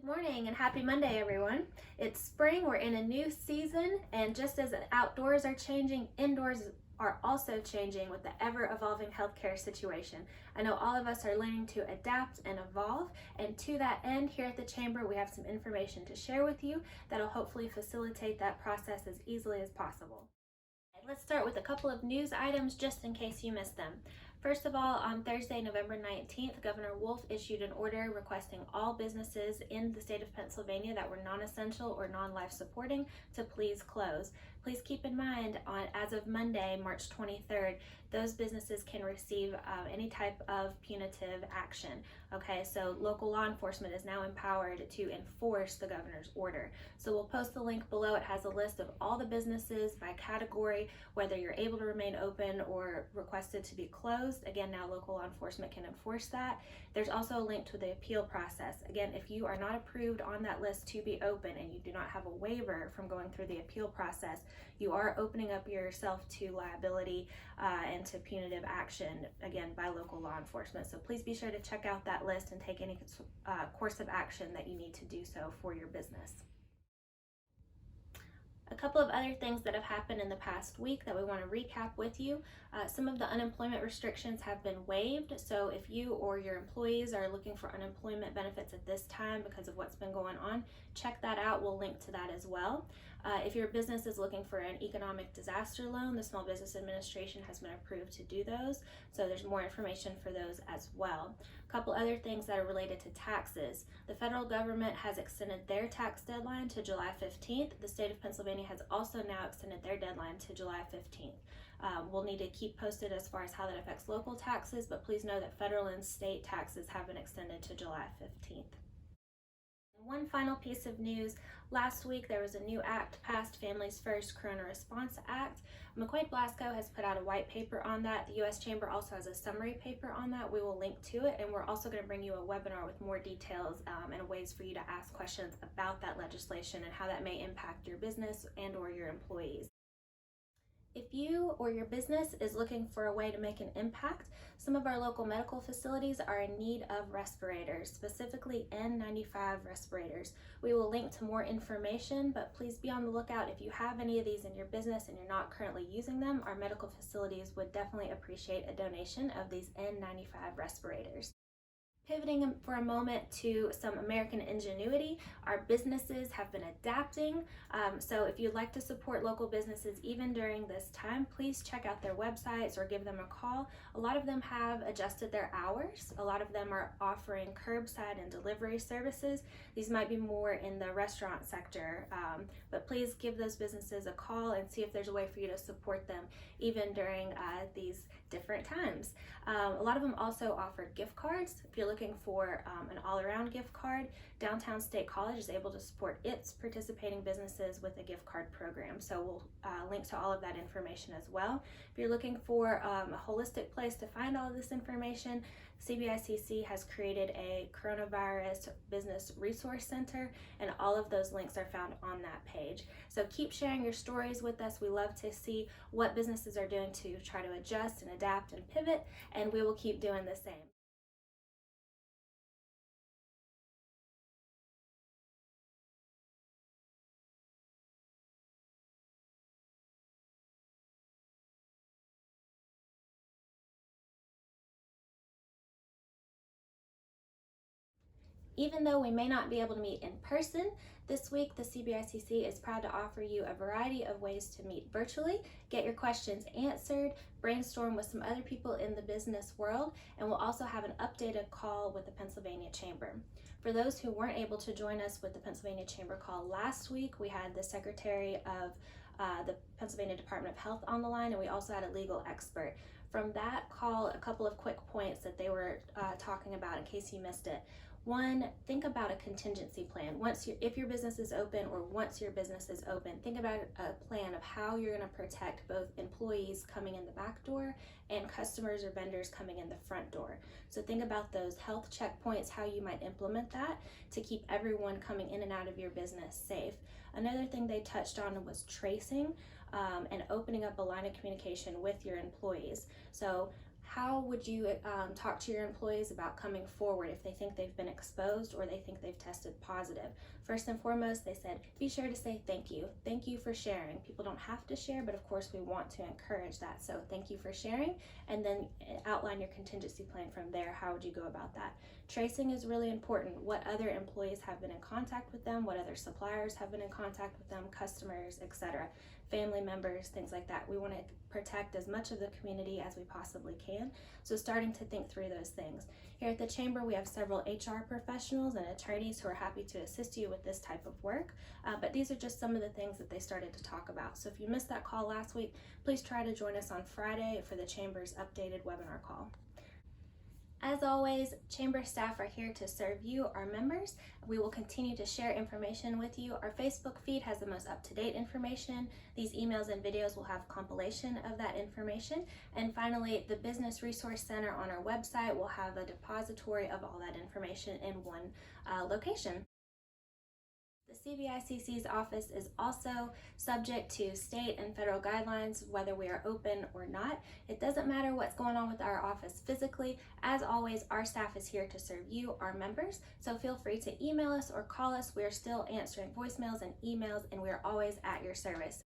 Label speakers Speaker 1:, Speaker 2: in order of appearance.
Speaker 1: Good morning and happy Monday, everyone. It's spring, we're in a new season, and just as outdoors are changing, indoors are also changing with the ever-evolving healthcare situation. I know all of us are learning to adapt and evolve, and to that end, here at the Chamber, we have some information to share with you that'll hopefully facilitate that process as easily as possible. Let's start with a couple of news items just in case you missed them. First of all, on Thursday, November 19th, Governor Wolf issued an order requesting all businesses in the state of Pennsylvania that were non-essential or non-life supporting to please close. Please keep in mind, as of Monday, March 23rd, those businesses can receive any type of punitive action. Okay, so local law enforcement is now empowered to enforce the governor's order. So we'll post the link below. It has a list of all the businesses by category, whether you're able to remain open or requested to be closed. Again, now local law enforcement can enforce that. There's also a link to the appeal process. Again, if you are not approved on that list to be open and you do not have a waiver from going through the appeal process, you are opening up yourself to liability and to punitive action, again, by local law enforcement. So please be sure to check out that list and take any course of action that you need to do so for your business. A couple of other things that have happened in the past week that we want to recap with you. Some of the unemployment restrictions have been waived, so if you or your employees are looking for unemployment benefits at this time because of what's been going on, check that out. We'll link to that as well. If your business is looking for an economic disaster loan, the Small Business Administration has been approved to do those, so there's more information for those as well. A couple other things that are related to taxes. The federal government has extended their tax deadline to July 15th. The state of Pennsylvania has also now extended their deadline to July 15th. We'll need to keep posted as far as how that affects local taxes, but please know that federal and state taxes have been extended to July 15th. One final piece of news. Last week there was a new act passed, Families First Corona Response Act. McQuaid-Blasco has put out a white paper on that. The U.S. Chamber also has a summary paper on that. We will link to it, and we're also going to bring you a webinar with more details and ways for you to ask questions about that legislation and how that may impact your business and or your employees. If you or your business is looking for a way to make an impact, some of our local medical facilities are in need of respirators, specifically N95 respirators. We will link to more information, but please be on the lookout. If you have any of these in your business and you're not currently using them, our medical facilities would definitely appreciate a donation of these N95 respirators. Pivoting for a moment to some American ingenuity, our businesses have been adapting. So if you'd like to support local businesses even during this time, please check out their websites or give them a call. A lot of them have adjusted their hours. A lot of them are offering curbside and delivery services. These might be more in the restaurant sector, but please give those businesses a call and see if there's a way for you to support them even during these different times. A lot of them also offer gift cards. If you're looking for an all-around gift card, Downtown State College is able to support its participating businesses with a gift card program. So we'll link to all of that information as well. If you're looking for a holistic place to find all of this information, CBICC has created a coronavirus business resource center, and all of those links are found on that page. So keep sharing your stories with us. We love to see what businesses are doing to try to adjust and adapt and pivot, and we will keep doing the same. Even though we may not be able to meet in person, this week the CBICC is proud to offer you a variety of ways to meet virtually, get your questions answered, brainstorm with some other people in the business world, and we'll also have an updated call with the Pennsylvania Chamber. For those who weren't able to join us with the Pennsylvania Chamber call last week, we had the Secretary of the Pennsylvania Department of Health on the line, and we also had a legal expert. From that call, a couple of quick points that they were talking about in case you missed it. One, think about a contingency plan. If your business is open or once your business is open, think about a plan of how you're going to protect both employees coming in the back door and customers or vendors coming in the front door. So think about those health checkpoints, how you might implement that to keep everyone coming in and out of your business safe. Another thing they touched on was tracing and opening up a line of communication with your employees. So How would you talk to your employees about coming forward if they think they've been exposed or they think they've tested positive? First and foremost, they said, be sure to say thank you. Thank you for sharing. People don't have to share, but of course we want to encourage that. So thank you for sharing, and then outline your contingency plan from there. How would you go about that? Tracing is really important. What other employees have been in contact with them, what other suppliers have been in contact with them, customers, etc., family members, things like that. We want to protect as much of the community as we possibly can. So starting to think through those things. Here at the Chamber, we have several HR professionals and attorneys who are happy to assist you with this type of work, but these are just some of the things that they started to talk about. So if you missed that call last week, please try to join us on Friday for the Chamber's updated webinar call. As always, Chamber staff are here to serve you, our members. We will continue to share information with you. Our Facebook feed has the most up-to-date information. These emails and videos will have compilation of that information. And finally, the Business Resource Center on our website will have a depository of all that information in one location. The CBICC's office is also subject to state and federal guidelines, whether we are open or not. It doesn't matter what's going on with our office physically. As always, our staff is here to serve you, our members. So feel free to email us or call us. We are still answering voicemails and emails, and we are always at your service.